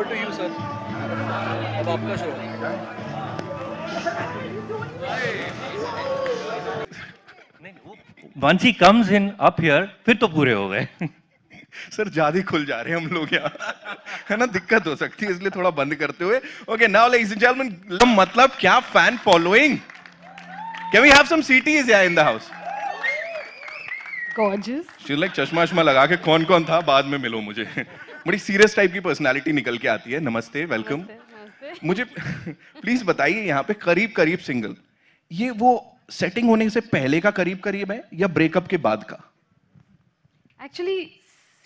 Over to you sir, अब आपका show. Once he comes in up here, फिर तो पूरे हो गए। सर ज्यादा ही खुल जा रहे हैं हम लोग यहाँ, है ना, दिक्कत हो सकती है, इसलिए थोड़ा बंद करते हुए। Okay, now ladies and gentleman, मतलब क्या fan following. Can we have some सीटीज या in the house? Gorgeous. She like चश्मा वश्मा लगा के कौन कौन था बाद में मिलो मुझे। बड़ी सीरियस टाइप की पर्सनालिटी निकल के आती है। नमस्ते, वेलकम। मुझे प्लीज बताइए, यहाँ पे करीब करीब सिंगल, ये वो सेटिंग होने से पहले का करीब करीब है या ब्रेकअप के बाद का? Actually,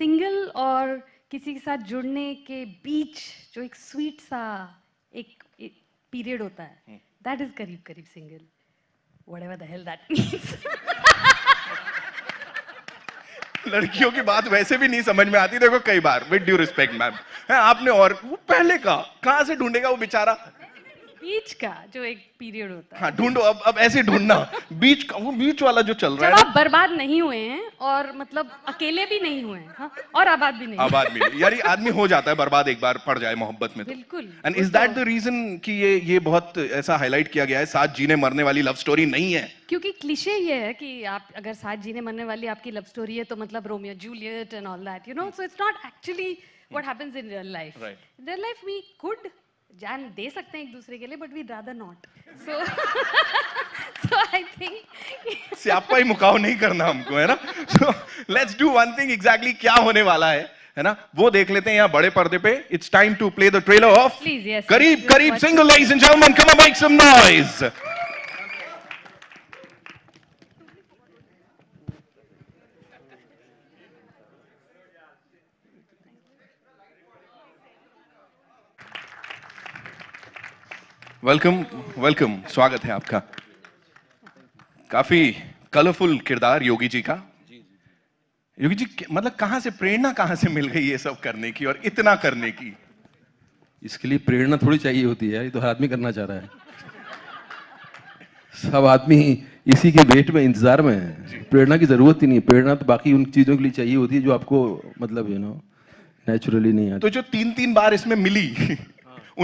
सिंगल और किसी के साथ जुड़ने के बीच जो एक स्वीट सा एक पीरियड होता है, that is करीब Qarib single, whatever the hell that means. लड़कियों की बात वैसे भी नहीं समझ में आती, देखो कई बार, विद ड्यू रिस्पेक्ट मैम, है आपने, और वो पहले का कहां से ढूंढेगा वो बेचारा? बीच का जो एक पीरियड होता है। हाँ ढूंढो, अब ऐसे ढूंढना बीच का, वो बीच वाला जो चल रहा जब है आप बर्बाद नहीं हुए हैं और मतलब अकेले भी नहीं हुए हैं, हाँ, और आबाद भी नहीं। आबाद भी नहीं, यानी आदमी हो जाता है बर्बाद एक बार पड़ जाए मोहब्बत में तो। बिल्कुल। And is that the reason कि ये बहुत ऐसा हाईलाइट किया गया है, साथ जीने मरने वाली लव स्टोरी नहीं है? क्योंकि क्लिशे ये है कि आप अगर साथ जीने मरने वाली आपकी लव स्टोरी है तो मतलब Romeo Juliet and all that, you know, so it's not actually what happens in real life. In real life we could जान दे सकते हैं एक दूसरे के लिए, but we rather not. So I think स्यापा ही मुकाव नहीं करना हमको, है ना। So let's do one thing, exactly क्या होने वाला है ना, वो देख लेते हैं यहाँ बड़े पर्दे पे। It's time to play the trailer of Qarib Qarib Singlle. Ladies and gentlemen, come on, make some noise. Welcome welcome, स्वागत है आपका। काफी कलरफुल किरदार योगी जी का। योगी जी, मतलब कहां से प्रेरणा कहां से मिल गई ये सब करने की और इतना करने की? इसके लिए प्रेरणा थोड़ी चाहिए होती है, ये तो हर आदमी करना चाह रहा है। सब आदमी इसी के वेट में, इंतजार में है। प्रेरणा की जरूरत ही नहीं है। प्रेरणा तो बाकी उन चीजों के लिए चाहिए होती है जो आपको मतलब यू नो नेचुरली नहीं आती। तो जो 3-3 बार इसमें मिली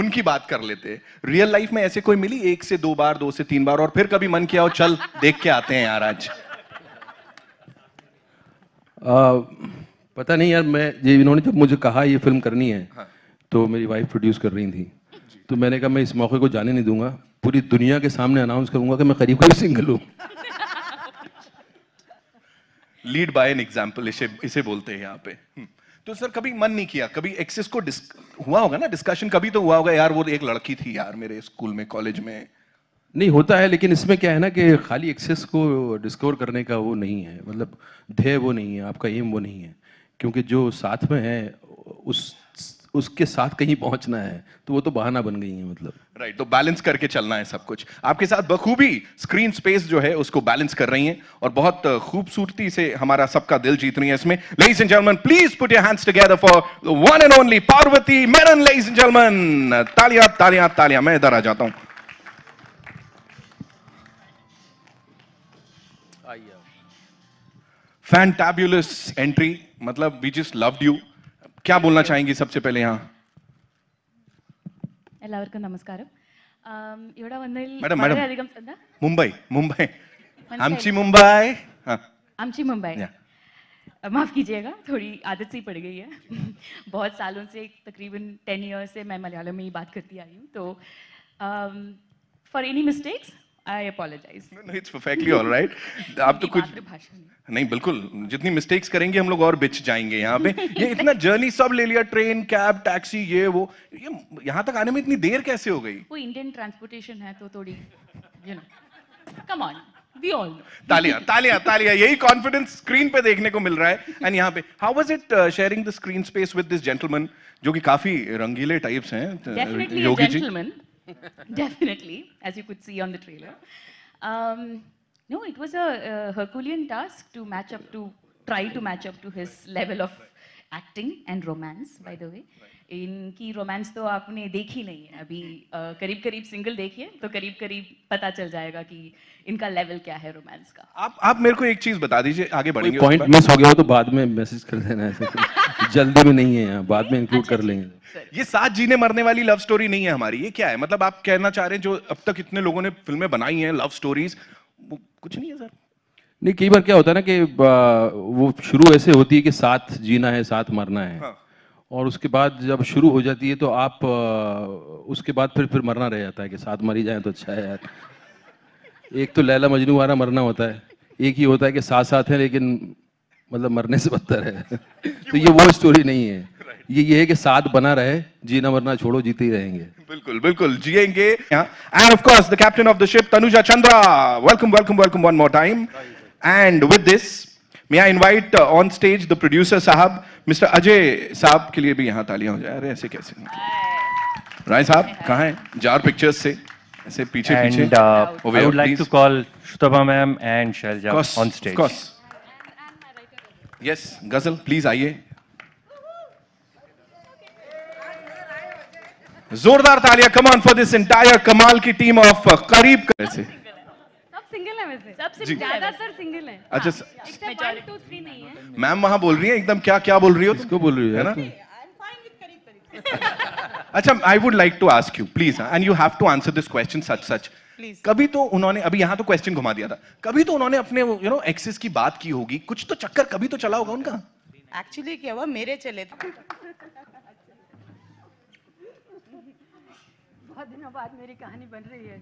उनकी बात कर लेते। रियल लाइफ में ऐसे कोई मिली 1 से 2 बार, 2 से 3 बार, और फिर कभी मन किया हो चल देख के आते हैं यार आज? पता नहीं यार, मैं ये इन्होंने जब मुझे कहा ये फिल्म करनी है, हाँ। तो मेरी वाइफ प्रोड्यूस कर रही थी, तो मैंने कहा मैं इस मौके को जाने नहीं दूंगा, पूरी दुनिया के सामने अनाउंस करूंगा कि मैं करीब करीब सिंगल हूं। लीड बाय एन एग्जाम्पल इसे बोलते हैं यहाँ पे। तो सर कभी मन नहीं किया, कभी एक्सेस को हुआ होगा ना डिस्कशन, कभी तो हुआ होगा यार वो एक लड़की थी यार मेरे स्कूल में, कॉलेज में? नहीं होता है, लेकिन इसमें क्या है ना कि खाली एक्सेस को डिस्कवर करने का वो नहीं है, मतलब ध्येय वो नहीं है, आपका एम वो नहीं है, क्योंकि जो साथ में है उसके साथ कहीं पहुंचना है, तो वो तो बहाना बन गई है मतलब। राइट, तो बैलेंस करके चलना है सब कुछ। आपके साथ बखूबी स्क्रीन स्पेस जो है उसको बैलेंस कर रही हैं और बहुत खूबसूरती से हमारा सबका दिल जीत रही है इसमें। Ladies and gentleman, please put your hands together for the one and only Parvati Menon. Ladies and gentleman, तालियां तालियां तालियां। मैं इधर आ जाता हूं। फैंटाबुलस एंट्री, मतलब वी जस्ट लव्ड यू। क्या बोलना चाहेंगी सबसे पहले यहाँ? എല്ലാവർക്കും നമസ്കാരം. ഇവിടെ വന്നതിൽ मैडम വളരെയധികം എന്താ मुंबई मुंबई आमची मुंबई। हाँ आमची मुंबई, माफ कीजिएगा, थोड़ी आदत सी पड़ गई है। बहुत सालों से, तकरीबन 10 ईयर्स से मैं मलयालम में ही बात करती आई हूँ, तो for any mistakes I apologise. It's perfectly alright. आप तो कुछ नहीं, बिल्कुल, जितनी मिस्टेक्स करेंगे हम लोग और बिच जाएंगे यहाँ पे। ये इतना जर्नी सब ले लिया, ट्रेन, कैब, टैक्सी, ये वो, ये यहाँ तक आने में इतनी देर कैसे हो गई? वो इंडियन ट्रांसपोर्टेशन है तो थोड़ी, you know, come on, we all know. तालियां तालियां तालियां, यही कॉन्फिडेंस स्क्रीन पे देखने को मिल रहा है। एंड यहाँ पे how was it sharing the screen space with this gentleman, जो कि काफी रंगीले टाइप्स हैं? Definitely a gentleman. Definitely, as you could see on the trailer. No, it was a Herculean task to try to match up to his level of acting and romance, by the way. इनकी romance तो आपने देखी नहीं है अभी, करीब Qarib single देखिए तो करीब करीब पता चल जाएगा कि इनका लेवल क्या है रोमांस का। आप मेरे को एक चीज बता दीजिए, आगे बढ़ेंगे। पॉइंट मिस हो गया हो तो बाद में मैसेज कर देना ऐसे। जल्दी में नहीं है यहाँ, बाद में इंक्लूड कर लेंगे। ये साथ जीने मरने वाली लव स्टोरी नहीं है हमारी, ये क्या है? मतलब आप कहना चाह रहे हैं जो अब तक इतने लोगों ने फिल्में बनाई हैं लव स्टोरीज, वो कुछ नहीं है सर? नहीं, कई बार क्या होता है ना कि वो शुरू ऐसे होती है कि साथ जीना है, साथ मरना है। हाँ। और उसके बाद जब शुरू हो जाती है तो आप उसके बाद फिर मरना रह जाता है कि साथ मरी जाए तो अच्छा है यार। एक तो लैला मजनू वाला मरना होता है, एक ही होता है कि साथ साथ है लेकिन मतलब मरने से बदतर है। तो ये वो स्टोरी नहीं है, ये है कि साथ बना रहे, जीना मरना छोड़ो, जीते ही रहेंगे। बिल्कुल बिल्कुल जिएंगे। End of course the captain of the ship Tanuja Chandra, welcome welcome welcome one more time. And with this may I invite on stage the producer साहब मिस्टर अजय साहब के लिए भी यहाँ तालियां हो जाए। अरे ऐसे कैसे? राय साहब कहाँ हैं? जार पिक्चर्स से ऐसे पीछे पीछे। And I would like to call Shutaba ma'am and Shailja on stage. Of course. Yes, गजल प्लीज आइए। जोरदार तालियां come on for this entire कमाल की टीम ऑफ करीब कैसे सब सिंगल है वैसे, सब सिंगल है ज्यादातर सिंगल है। अच्छा एक्सेप्ट 1 2 3 नहीं है। मैम वहां बोल रही है एकदम क्या क्या बोल रही हो तुम? किसको बोल रही हो है यार ना? तुम? अच्छा I would like to ask you please and you have to answer this question सच कभी तो उन्होंने अभी यहाँ तो क्वेश्चन घुमा दिया था, कभी तो उन्होंने अपने एक्सेस की बात की होगी, कुछ तो चक्कर कभी तो चला होगा उनका। एक्चुअली क्या हुआ, मेरे चले थे। बहुत दिनों बाद मेरी कहानी बन रही है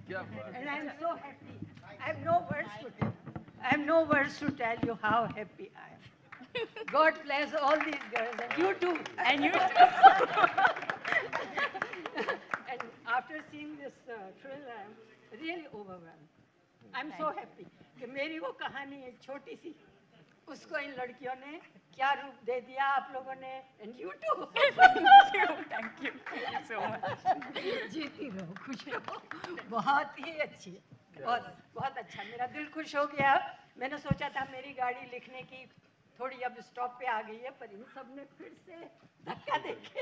and I am so happy. I have no words to tell. I have no words to tell you how happy I am. God bless all these girls and you too. And you too. And after seeing this trailer, I am really overwhelmed. I am so happy कि मेरी वो कहानी एक छोटी सी, उसको इन लड़कियों ने क्या रूप दे दिया आप लोगों ने। And you too. Thank you so much. जीती रहो, खुश रहो, बहुत ही अच्छी है, बहुत बहुत अच्छा, मेरा दिल खुश हो गया। मैंने सोचा था मेरी गाड़ी लिखने की थोड़ी अब स्टॉप पे आ गई है, पर इन सब ने फिर से धक्का देके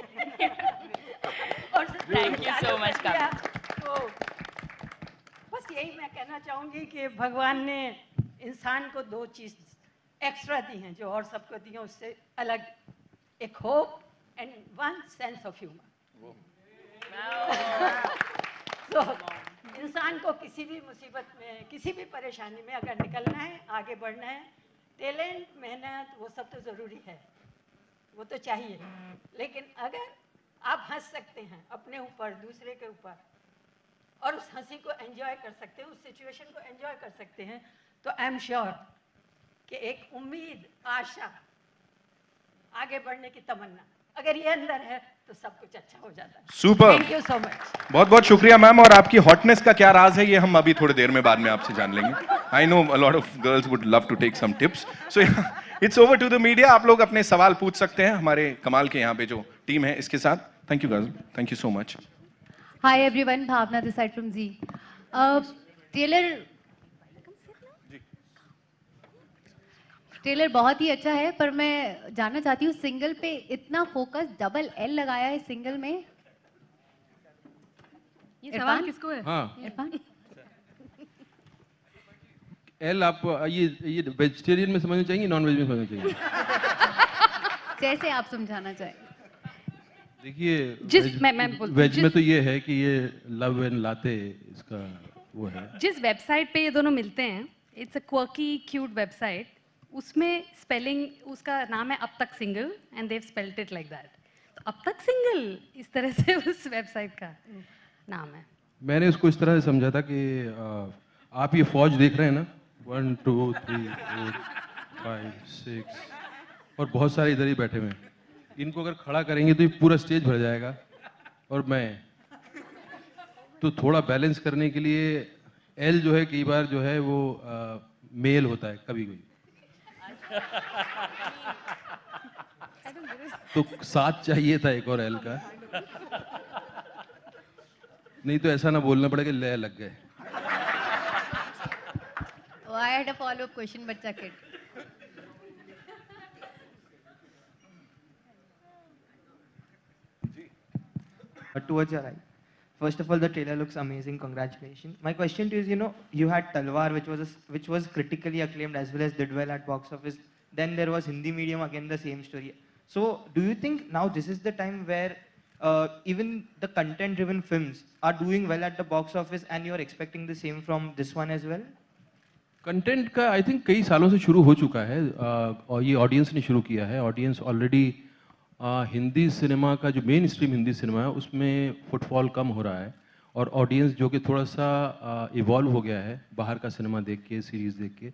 और Thank you so much, किया। तो बस यही मैं कहना चाहूंगी कि भगवान ने इंसान को 2 चीज एक्स्ट्रा दी हैं जो और सबको दी हैं उससे अलग, एक hope and 1 sense of humour. तो इंसान को किसी भी मुसीबत में, किसी भी परेशानी में अगर निकलना है, आगे बढ़ना है, टैलेंट, मेहनत, वो सब तो ज़रूरी है, वो तो चाहिए, लेकिन अगर आप हंस सकते हैं अपने ऊपर, दूसरे के ऊपर, और उस हंसी को एंजॉय कर सकते हैं, उस सिचुएशन को एंजॉय कर सकते हैं, तो आई एम श्योर कि एक उम्मीद, आशा, आगे बढ़ने की तमन्ना अगर ये अंदर है तो सब कुछ अच्छा हो जाता है। Super, thank you so much. बहुत बहुत शुक्रिया मैम। और आपकी हॉटनेस का क्या राज है ये हम अभी थोड़ी देर में बाद में आपसे जान लेंगे। I know a lot of girls would love to take some tips, so it's over to the media. आप लोग अपने सवाल पूछ सकते हैं हमारे कमाल के यहाँ पे जो टीम है इसके साथ। Thank you girls, thank you so much. Hi everyone, Bhavna this side from Zee. Trailer बहुत ही अच्छा है, पर मैं जानना चाहती हूँ सिंगल पे इतना फोकस डबल एल लगाया है सिंगल में। ये सवाल किसको है? हाँ, इरफान, एल आप ये वेजिटेरियन में समझना चाहिए, नॉन वेज में समझना चाहिए? जैसे आप समझाना चाहें। देखिए वेज में तो ये है कि ये लव एंड लाते इसका वो है। जिस वेबसाइट पे ये दोनों मिलते हैं, it's a quirky cute website, उसमें स्पेलिंग उसका नाम है अब तक single and Dev spelled it like that. तो अब तक सिंगल इस तरह से उस वेबसाइट का नाम है। मैंने उसको इस तरह से समझा था कि आप ये फौज देख रहे हैं ना, 1 2 3 4 5 6 और बहुत सारे इधर ही बैठे हुए हैं, इनको अगर खड़ा करेंगे तो ये पूरा स्टेज भर जाएगा। और मैं तो थोड़ा बैलेंस करने के लिए एल जो है कई बार जो है वो मेल होता है कभी कभी, तो साथ चाहिए था एक और एल का, नहीं तो ऐसा ना बोलना पड़ेगा ले लग गए। I had a follow up question but check it. Towards your right. First of all, the trailer looks amazing. Congratulations. My question to you is, you had Talwar, which was critically acclaimed as well as did well at box office. Then there was Hindi medium, again the same story. So do you think now this is the time where even the content-driven films are doing well at the box office, and you are expecting the same from this one as well? Content का I think कई सालों से शुरू हो चुका है और ये ऑडियंस ने शुरू किया है. ऑडियंस ऑलरेडी हिंदी सिनेमा का जो मेन स्ट्रीम हिंदी सिनेमा है उसमें फुटफॉल कम हो रहा है और ऑडियंस जो कि थोड़ा सा इवॉल्व हो गया है बाहर का सिनेमा देख के, सीरीज़ देख के,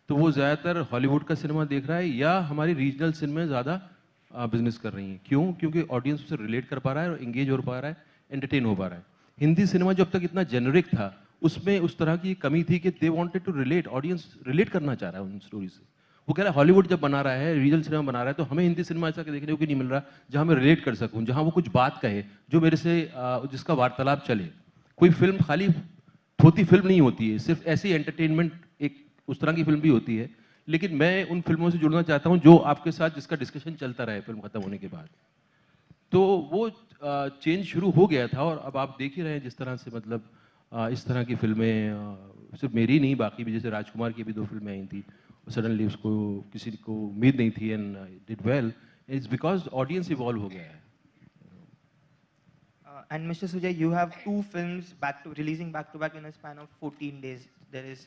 तो वो ज़्यादातर हॉलीवुड का सिनेमा देख रहा है या हमारी रीजनल सिनेमा ज़्यादा बिजनेस कर रही हैं. क्यों? क्योंकि ऑडियंस उससे रिलेट कर पा रहा है और इंगेज हो पा रहा है, एंटरटेन हो पा रहा है. हिंदी सिनेमा जो अब तक इतना जेनरिक था उसमें उस तरह की कमी थी कि they wanted to relate. Audience relate करना चाह रहा है उन स्टोरी से. वो कह रहा है हॉलीवुड जब बना रहा है, रीजनल सिनेमा बना रहा है, तो हमें हिंदी सिनेमा ऐसा देखने को नहीं मिल रहा जहाँ मैं रिलेट कर सकूँ, जहाँ वो कुछ बात कहे जो मेरे से जिसका वार्तालाप चले. कोई फिल्म खाली थोती फिल्म नहीं होती है, सिर्फ ऐसी एंटरटेनमेंट एक उस तरह की फिल्म भी होती है. लेकिन मैं उन फिल्मों से जुड़ना चाहता हूँ जो आपके साथ जिसका डिस्कशन चलता रहे फिल्म खत्म होने के बाद. तो वो चेंज शुरू हो गया था और अब आप देख ही रहे हैं जिस तरह से मतलब इस तरह की फिल्में सिर्फ मेरी नहीं, बाकी भी, जैसे राजकुमार की भी 2 फिल्में आई थी, सडनली उसको किसी को उम्मीद नहीं थी and did well. It's because audience evolve हो गया है. And Mr. Sujay, you have 2 films releasing back to back in a span of 14 days. There is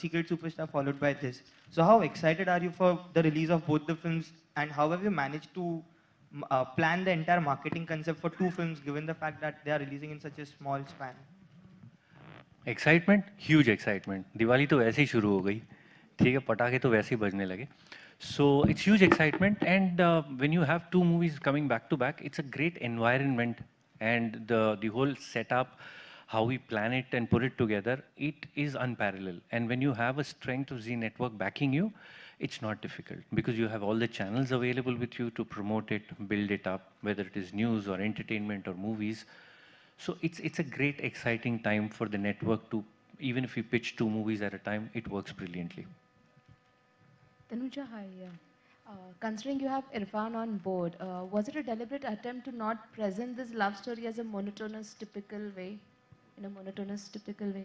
Secret Superstar followed by this. So how excited are you for the release of both the films, and how have you managed to plan the entire marketing concept for 2 films given the fact that they are releasing in such a small span? Excitement, huge excitement. Diwali तो वैसे ही शुरू हो गई, ठीक है, पटाखे तो वैसे ही बजने लगे. So it's huge excitement and when you have 2 movies coming back to back, it's a great environment and the whole setup, how we plan it and put it together, it is unparalleled. And when you have a strength of Zee Network backing you, it's not difficult because you have all the channels available with you to promote it, build it up, whether it is news or entertainment or movies. So it's a great exciting time for the network to, even if we pitch 2 movies at a time, it works brilliantly. Tanuja, hi. Considering you have Irfan on board, was it a deliberate attempt to not present this love story as a monotonous, typical way, in a monotonous, typical way?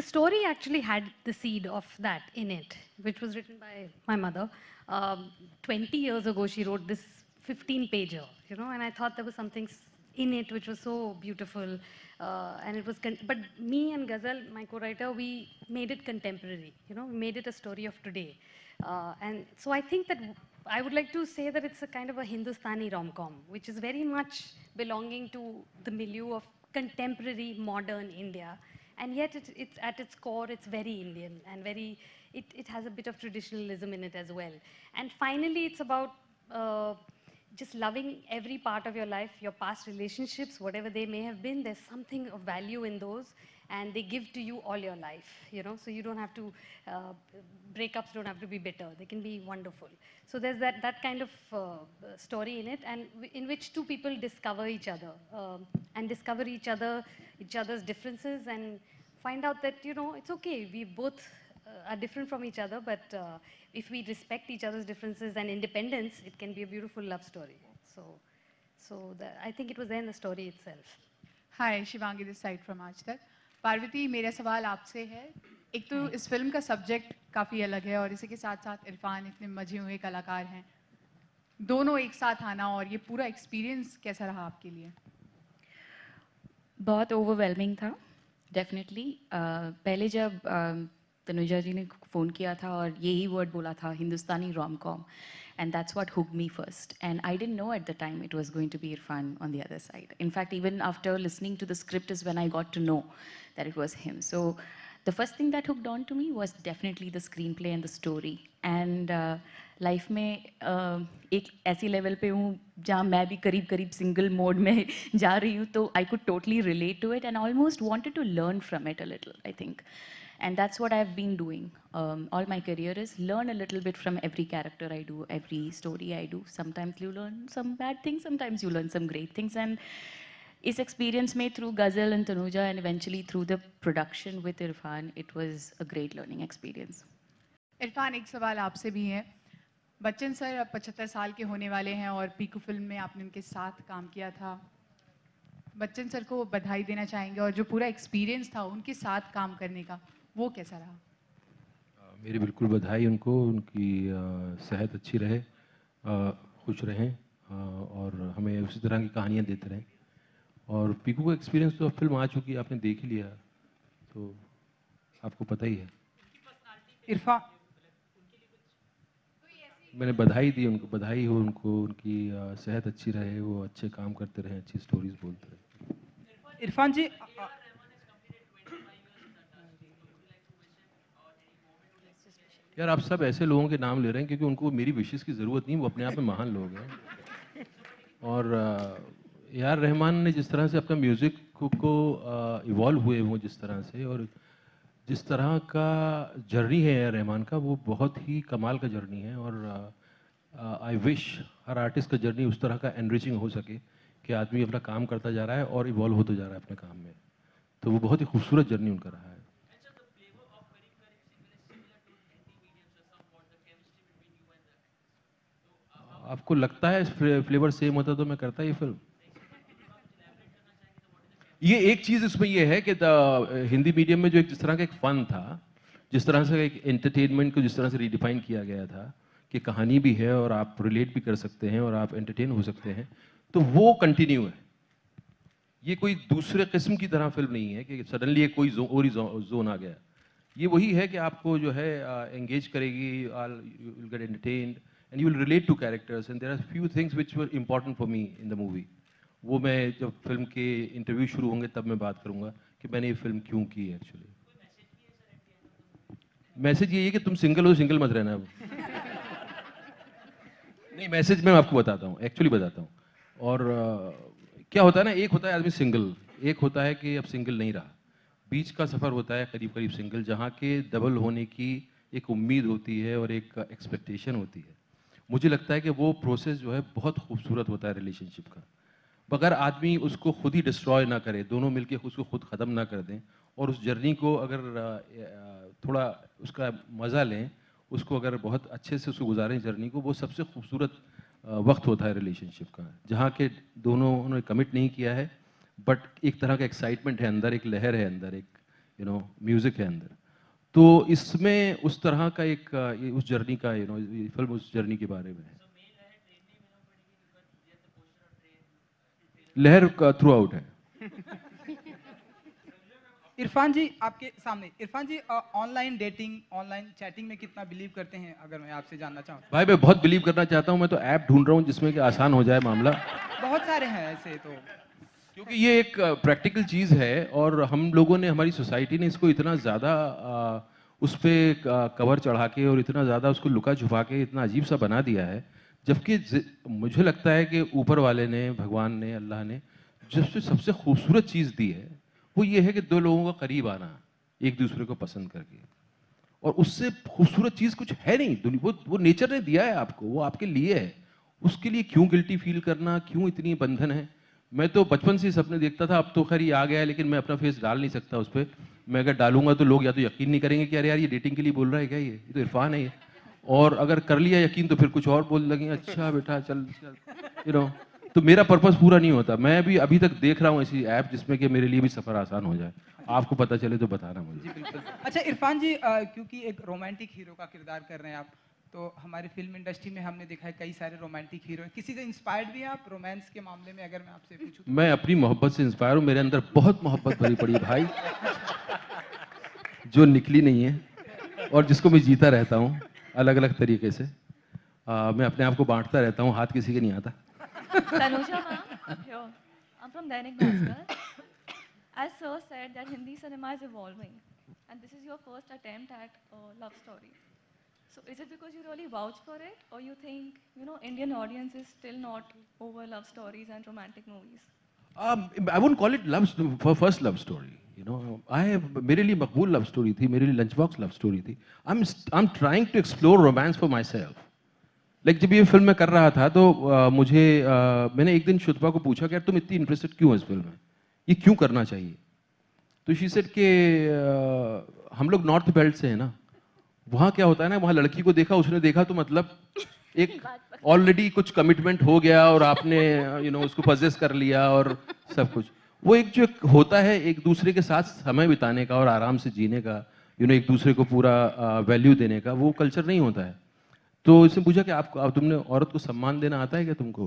The story actually had the seed of that in it, which was written by my mother. 20 years ago, she wrote this 15-pager, you know, and I thought there was something in it which was so beautiful. And it was, but me and Ghazal, my co-writer, we made it contemporary, you know, we made it a story of today. And so I think that I would like to say that it's a kind of a Hindustani rom-com, which is very much belonging to the milieu of contemporary, modern India. And yet it's at its core, it's very Indian and very, it has a bit of traditionalism in it as well. And finally, it's about just loving every part of your life, your past relationships, whatever they may have been, there's something of value in those, and they give to you all your life, you know, so you don't have to, breakups don't have to be bitter, they can be wonderful. So there's that kind of story in it, and in which 2 people discover each other, and discover each other's differences, and find out that, you know, it's okay, we both are different from each other, but if we respect each other's differences and independence, it can be a beautiful love story. So I think it was there in the story itself. Hi, Shivangi this side from Aaj Tak. Parvati, मेरा सवाल आपसे है. एक तो इस film का subject काफ़ी अलग है और इसी के साथ साथ इरफान इतने मजे हुए कलाकार हैं, दोनों एक साथ आना और ये पूरा एक्सपीरियंस कैसा रहा आपके लिए? बहुत ओवरवेलमिंग था, डेफिनेटली. पहले जब तनुजा जी ने फ़ोन किया था और यही वर्ड बोला था, हिंदुस्तानी rom-com, and that's what hooked me first. And I didn't know at the time it was going to be Irfan on the other side. In fact, even after listening to the script is when I got to know that it was him. So the first thing that hooked on to me was definitely the screenplay and the story. And life में एक ऐसी level पे हूँ जहाँ मैं भी करीब single mode में जा रही हूँ, तो I could totally relate to it and almost wanted to learn from it a little, I think. And that's what I've been doing. All my career is learn a little bit from every character I do, every story I do. Sometimes you learn some bad things, sometimes you learn some great things. And this experience made through Ghazal and Tanuja and eventually through the production with Irfan, it was a great learning experience. Irfan, एक सवाल आपसे भी है. Bachchan sir अब 75 साल के होने वाले हैं और पीकू फिल्म में आपने उनके साथ काम किया था. बच्चन सर को बधाई देना चाहेंगे और जो पूरा एक्सपीरियंस था उनके साथ काम करने का, वो कैसा रहा? मेरी बिल्कुल बधाई उनको, उनकी सेहत अच्छी रहे, खुश रहें और हमें उसी तरह की कहानियाँ देते रहें। और पीकू का एक्सपीरियंस तो अब फिल्म आ चुकी है, आपने देख ही लिया, तो आपको पता ही है। इरफान, मैंने बधाई दी उनको, बधाई हो उनको, उनकी सेहत अच्छी रहे, वो अच्छे काम करते रहे, अच्छी स्टोरीज बोलते रहे। इरफान जी, यार आप सब ऐसे लोगों के नाम ले रहे हैं क्योंकि उनको मेरी विशेष की ज़रूरत नहीं, वो अपने आप में महान लोग हैं। और यार रहमान ने जिस तरह से अपना म्यूज़िक को इवॉल्व हुए वो जिस तरह से, और जिस तरह का जर्नी है यार रहमान का, वो बहुत ही कमाल का जर्नी है। और आई विश हर आर्टिस्ट का जर्नी उस तरह का एनरिचिंग हो सके कि आदमी अपना काम करता जा रहा है और इवॉल्व होता जा रहा है अपने काम में। तो वो बहुत ही खूबसूरत जर्नी उनका रहा है। आपको लगता है फ्लेवर सेम होता तो मैं करता ये फिल्म? ये एक चीज़ इसमें ये है कि हिंदी मीडियम में जो एक जिस तरह का एक फन था, जिस तरह से एक एंटरटेनमेंट को जिस तरह से रिडिफाइन किया गया था कि कहानी भी है और आप रिलेट भी कर सकते हैं और आप एंटरटेन हो सकते हैं, तो वो कंटिन्यू है। ये कोई दूसरे किस्म की तरह फिल्म नहीं है कि सडनली एक कोई जोन आ गया। ये वही है कि आपको जो है एंगेज करेगी, you will get entertained and you will relate to characters, and there are few things which were important for me in the movie. वो मैं जब फिल्म के इंटरव्यू शुरू होंगे तब मैं बात करूँगा कि मैंने ये फिल्म क्यों की एक्चुअली। मैसेज ये है कि तुम सिंगल हो, सिंगल मत रहना अब। नहीं, मैसेज मैं आपको बताता हूँ, एक्चुअली बताता हूँ। और क्या होता है ना, एक होता है आदमी सिंगल, एक होता है कि अब सिंगल नहीं रहा, बीच का सफ़र होता है करीब करीब सिंगल, जहाँ के डबल होने की एक उम्मीद होती है और एक एक्सपेक्टेशन होती है। मुझे लगता है कि वो प्रोसेस जो है बहुत खूबसूरत होता है रिलेशनशिप का। अगर आदमी उसको खुद ही डिस्ट्रॉय ना करे, दोनों मिलके उसको खुद ख़त्म ना कर दें और उस जर्नी को अगर थोड़ा उसका मज़ा लें, उसको अगर बहुत अच्छे से उसको गुजारें जर्नी को, वो सबसे खूबसूरत वक्त होता है रिलेशनशिप का, जहाँ के दोनों उन्होंने कमिट नहीं किया है बट एक तरह का एक्साइटमेंट है अंदर, एक लहर है अंदर, एक म्यूज़िक है अंदर। तो इसमें उस तरह का एक उस जर्नी का ये फिल्म उस जर्नी के बारे में है। लहर थ्रू आउट है। इरफान जी, आपके सामने, इरफान जी ऑनलाइन डेटिंग, ऑनलाइन चैटिंग में कितना बिलीव करते हैं, अगर मैं आपसे जानना चाहूँ? भाई मैं बहुत बिलीव करना चाहता हूँ, मैं तो ऐप ढूंढ रहा हूँ जिसमें कि आसान हो जाए मामला। बहुत सारे हैं ऐसे तो, क्योंकि ये एक प्रैक्टिकल चीज़ है और हम लोगों ने, हमारी सोसाइटी ने इसको इतना ज़्यादा उस पर कवर चढ़ा के और इतना ज़्यादा उसको लुका छुपा के इतना अजीब सा बना दिया है, जबकि मुझे लगता है कि ऊपर वाले ने, भगवान ने, अल्लाह ने सबसे खूबसूरत चीज़ दी है वो ये है कि दो लोगों का करीब आना एक दूसरे को पसंद करके, और उससे खूबसूरत चीज़ कुछ है नहीं। वो नेचर ने दिया है आपको, वो आपके लिए है, उसके लिए क्यों गिल्टी फील करना, क्यों इतनी बंधन है? मैं तो बचपन से सपने देखता था, अब तो खैर ये आ गया है, लेकिन मैं अपना फेस डाल नहीं सकता उस पर। मैं अगर डालूंगा तो लोग या तो यकीन नहीं करेंगे कि अरे यार ये डेटिंग के लिए बोल रहा है क्या, ये तो इरफान है ये, और अगर कर लिया यकीन तो फिर कुछ और बोल लगेंगे, अच्छा बेटा चल तो मेरा पर्पस पूरा नहीं होता। मैं भी अभी तक देख रहा हूँ ऐसी ऐप जिसमें कि मेरे लिए भी सफ़र आसान हो जाए। आपको पता चले तो बताना मुझे। जी बिल्कुल। अच्छा इरफान जी, क्योंकि एक रोमांटिक हीरो का किरदार कर रहे हैं आप, तो हमारी फिल्म इंडस्ट्री में हमने देखा है कई सारे रोमांटिक हीरो हैं, किसी से इंस्पायर्ड भी हैं आप रोमांस के मामले में, अगर मैं आपसे पूछूं तो? मैं अपनी मोहब्बत से इंस्पायर हूँ, मेरे अंदर बहुत मोहब्बत भरी पड़ी भाई, जो निकली नहीं है और जिसको मैं जीता रहता हूँ अलग अलग तरीके से। मैं अपने आप को बांटता रहता हूँ, हाथ किसी के नहीं आता। Tanuja ma'am, here. I'm from Dainik Bhaskar. As sir said that Hindi cinema is evolving and this is your first attempt at a love story. So is it because you really vouch for it, or you think, Indian audience is still not over love stories and romantic movies? I wouldn't call it first love story. मेरे लिए मकबूल love story थी, मेरे लिए lunch box love story थी। I'm trying to explore romance for myself. जब ये film मैं कर रहा था तो मैंने एक दिन शुतपा को पूछा कि यार तुम इतनी इंटरेस्टेड क्यों हो इस फिल्म में, ये क्यों करना चाहिए? तो शी सेड कि हम लोग नॉर्थ बेल्ट से हैं ना, वहाँ क्या होता है ना, वहाँ लड़की को देखा, उसने देखा तो मतलब एक ऑलरेडी कुछ कमिटमेंट हो गया और आपने उसको पजेस कर लिया और सब कुछ। वो एक जो होता है एक दूसरे के साथ समय बिताने का और आराम से जीने का, एक दूसरे को पूरा वैल्यू देने का, वो कल्चर नहीं होता है। तो इसने पूछा कि आप तुमने औरत को सम्मान देना आता है क्या तुमको,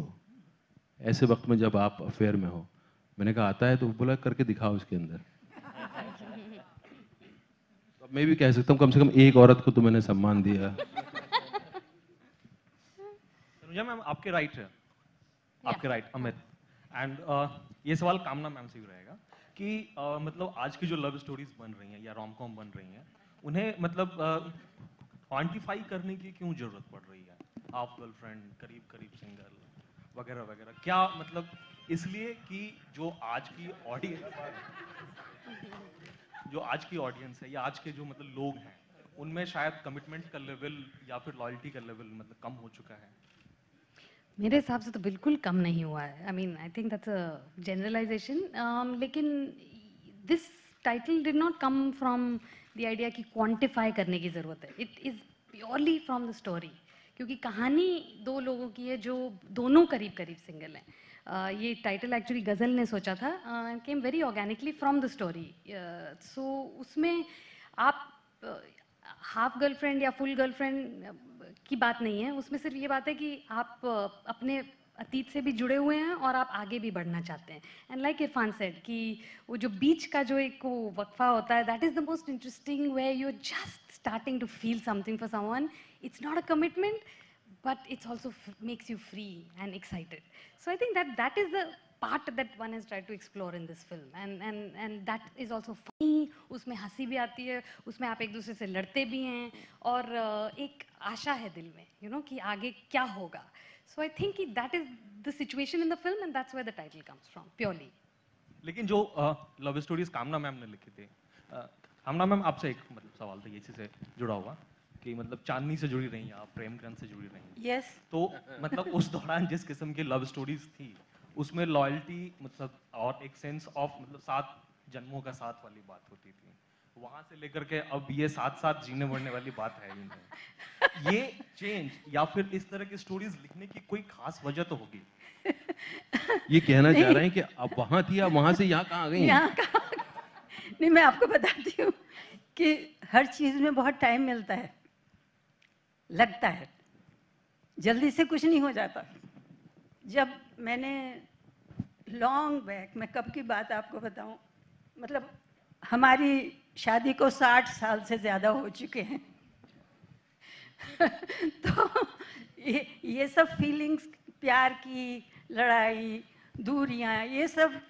ऐसे वक्त में जब आप अफेयर में हो? मैंने कहा आता है। तो बोला करके दिखाओ उसके अंदर। तो मैं भी कह सकता हूँ कम से कम एक औरत को तो मैंने सम्मान दिया। तनुजा मैम आपके राइट है, आपके राइट अमित। एंड ये सवाल कामना मैम से भी रहेगा कि मतलब आज की जो लव स्टोरीज बन रही हैं या रोम कॉम बन रही हैं, उन्हें मतलब क्वांटिफाई करने की क्यों जरूरत पड़ रही है? हाफ गर्लफ्रेंड, करीब करीब सिंगल वगैरह वगैरह, क्या मतलब इसलिए कि जो आज की ऑडियंस है या आज के जो मतलब लोग हैं, उनमें शायद कमिटमेंट का लेवल या फिर लॉयल्टी का लेवल मतलब कम हो चुका है? मेरे हिसाब से तो बिल्कुल कम नहीं हुआ है। I mean I think that's a generalisation, लेकिन this title did not come from the idea कि क्वांटिफाई करने की ज़रूरत है। It is purely from the story, क्योंकि कहानी दो लोगों की है जो दोनों करीब करीब सिंगल हैं। ये टाइटल एक्चुअली गज़ल ने सोचा था, and came very organically from the story. So उसमें आप हाफ गर्लफ्रेंड या फुल गर्लफ्रेंड की बात नहीं है, उसमें सिर्फ ये बात है कि आप अपने अतीत से भी जुड़े हुए हैं और आप आगे भी बढ़ना चाहते हैं। एंड लाइक इरफान सेड कि वो जो बीच का जो एक वो वक्फा होता है, that is the most interesting way you are just starting to feel something for someone. It's not a commitment, but it's also makes you free and excited. So I think that is the part that one has tried to explore in this film, and that is also funny. उसमें हंसी भी आती है, उसमें आप एक दूसरे से लड़ते भी हैं, और एक आशा है दिल में, you know, कि आगे क्या होगा. So I think that is the situation in the film, and that's where the title comes from, purely. लेकिन जो लव स्टोरीज कामना मैम ने लिखी थी, कामना मैम आपसे एक मतलब सवाल था, इसी से जुड़ा हुआ कि मतलब चांदनी से जुड़ी रही हैं आप, प्रेम ग्रंथ से जुड़ी रही हैं। Yes. तो मतलब उस दौरान जिस किस्म की लव स्टोरीज थी, उसमें लॉयल्टी मतलब और एक सेंस ऑफ मतलब 7 जन्मों का साथ वाली बात होती थी, वहां से लेकर के अब ये साथ साथ जीने मरने वाली बात है ही नहीं। ये चेंज या फिर इस तरह की स्टोरीज लिखने की कोई खास वजह तो होगी? ये कहना चाह रहे हैं कि अब वहां थी, अब वहां से यहाँ कहाँ गई? नहीं, मैं आपको बताती हूँ कि हर चीज में बहुत टाइम मिलता है, लगता है, जल्दी से कुछ नहीं हो जाता। जब मैंने लॉन्ग बैक, मैं कब की बात आपको बताऊं, मतलब हमारी शादी को 60 साल से ज़्यादा हो चुके हैं। तो ये सब फीलिंग्स, प्यार की, लड़ाई, दूरियां, ये सब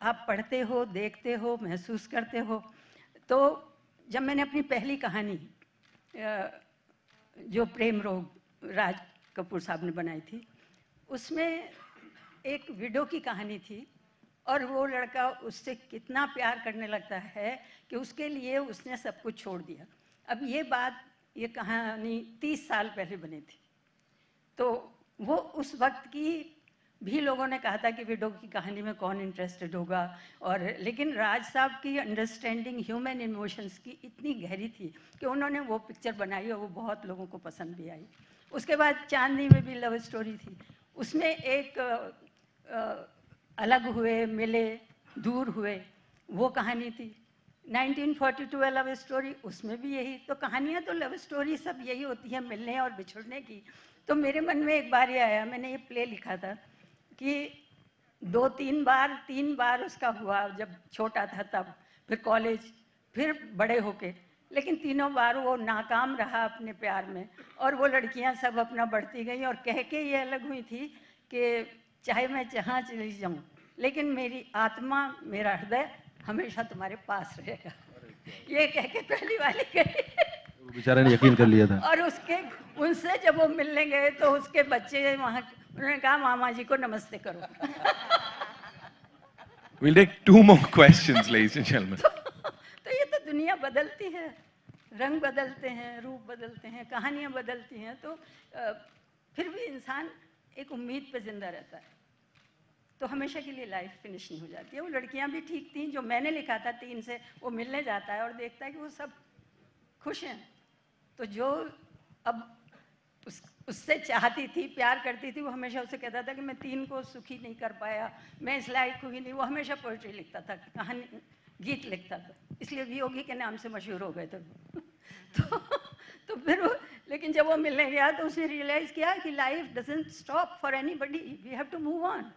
आप पढ़ते हो, देखते हो, महसूस करते हो। तो जब मैंने अपनी पहली कहानी जो प्रेम रोग राज कपूर साहब ने बनाई थी, उसमें एक विडो की कहानी थी, और वो लड़का उससे कितना प्यार करने लगता है कि उसके लिए उसने सब कुछ छोड़ दिया। अब ये कहानी 30 साल पहले बनी थी, तो वो उस वक्त की भी लोगों ने कहा था कि विडो की कहानी में कौन इंटरेस्टेड होगा, और लेकिन राज साहब की अंडरस्टैंडिंग ह्यूमन इमोशंस की इतनी गहरी थी कि उन्होंने वो पिक्चर बनाई और वो बहुत लोगों को पसंद भी आई। उसके बाद चांदनी में भी लव स्टोरी थी, उसमें एक अलग हुए, मिले, दूर हुए, वो कहानी थी। 1942 लव स्टोरी, उसमें भी यही। तो कहानियाँ तो लव स्टोरी सब यही होती है, मिलने और बिछुड़ने की। तो मेरे मन में एक बार ये आया, मैंने ये प्ले लिखा था कि 3 बार उसका हुआ, जब छोटा था तब, फिर कॉलेज, फिर बड़े होके, लेकिन तीनों बार वो नाकाम रहा अपने प्यार में। और वो लड़कियां सब अपना बढ़ती गई और कह के ये अलग हुई थी कि चाहे मैं जहाँ चली जाऊँ, लेकिन मेरी आत्मा, मेरा हृदय हमेशा तुम्हारे पास रहेगा। ये कह के पहली वाली गई। बेचारे ने यकीन कर लिया था। और उनसे जब वो मिलने गए तो उसके बच्चे वहाँ, उन्होंने कहा मामा जी को नमस्ते करो। We'll take 2 more questions, ladies and gentlemen. तो ये तो दुनिया बदलती है, रंग बदलते हैं, रूप बदलते हैं, कहानियाँ बदलती हैं, तो फिर भी इंसान एक उम्मीद पे जिंदा रहता है। तो हमेशा के लिए लाइफ फिनिश नहीं हो जाती है। वो लड़कियाँ भी ठीक थी, जो मैंने लिखा था 3 से, वो मिलने जाता है और देखता है कि वो सब खुश हैं। तो जो अब उससे चाहती थी, प्यार करती थी, वो हमेशा उसे कहता था कि मैं 3 को सुखी नहीं कर पाया, मैं इस लायक हुई नहीं। वो हमेशा पोइट्री लिखता था, कहानी, गीत लिखता था, इसलिए वियोगी के नाम से मशहूर हो गए थे। तो फिर लेकिन जब वो मिलने गया तो उसने रियलाइज किया कि life doesn't stop for anybody, we have to move on.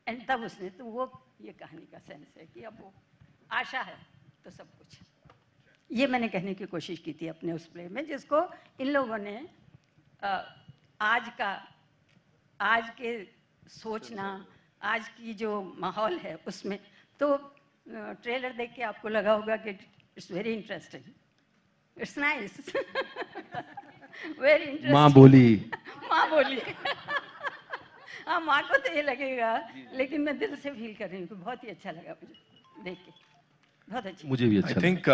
And तब उसने, तो वो ये कहानी का सेंस है कि अब वो आशा है तो सब कुछ। ये मैंने कहने की कोशिश की थी अपने उस प्ले में, जिसको इन लोगों ने आज के सोचना, आज की जो माहौल है उसमें, तो ट्रेलर देख के आपको लगा होगा कि it's very interesting, it's nice, very interesting. माँ बोली माँ बोली हाँ, माँ को तो ये लगेगा, लेकिन मैं दिल से फील कर रही हूँ कि बहुत ही अच्छा लगा मुझे देख के, बहुत अच्छा। मुझे भी अच्छा आई थिंक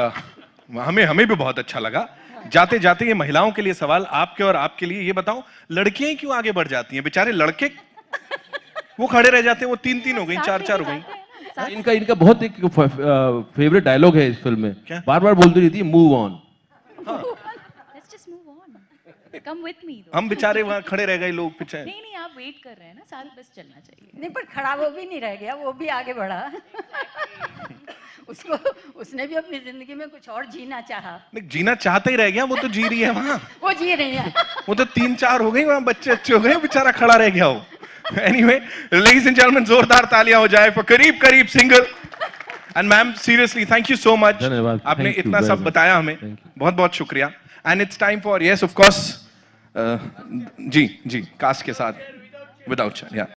हमें भी बहुत अच्छा लगा। जाते जाते ये महिलाओं के लिए सवाल आपके और आपके लिए, ये बताओ लड़कियां ही क्यों आगे बढ़ जाती हैं? बेचारे लड़के वो खड़े रह जाते हैं, वो 3-3 हो गई, 4-4 हो गई। इनका बहुत एक फेवरेट डायलॉग है इस फिल्म में, बार बार बोलती रहती है move on. Let's just move on. Come with me. हम बेचारे वहाँ खड़े रह गए लोग पीछे। नहीं, आप वेट कर रहे हैं ना, साथ बस चलना चाहिए। नहीं, पर खड़ा वो भी नहीं रह गया, वो भी आगे बढ़ा। उसने भी अपनी जिंदगी में कुछ और जीना चाहा। नहीं, जीना चाहता ही रह गया, वो तो जी रही है वहाँ। वो जी रही है। वो तो 3-4 हो गई, वहाँ बच्चे अच्छे हो गए, बेचारा खड़ा रह गया हो। Anyway, ladies and gentlemen, जोरदार तालियां हो जाए for करीब single. And ma'am, seriously, thank you so much. आपने इतना सब बताया हमें, बहुत बहुत शुक्रिया। And it's time for, yes, of course, जी, कास्ट के साथ, without, yeah.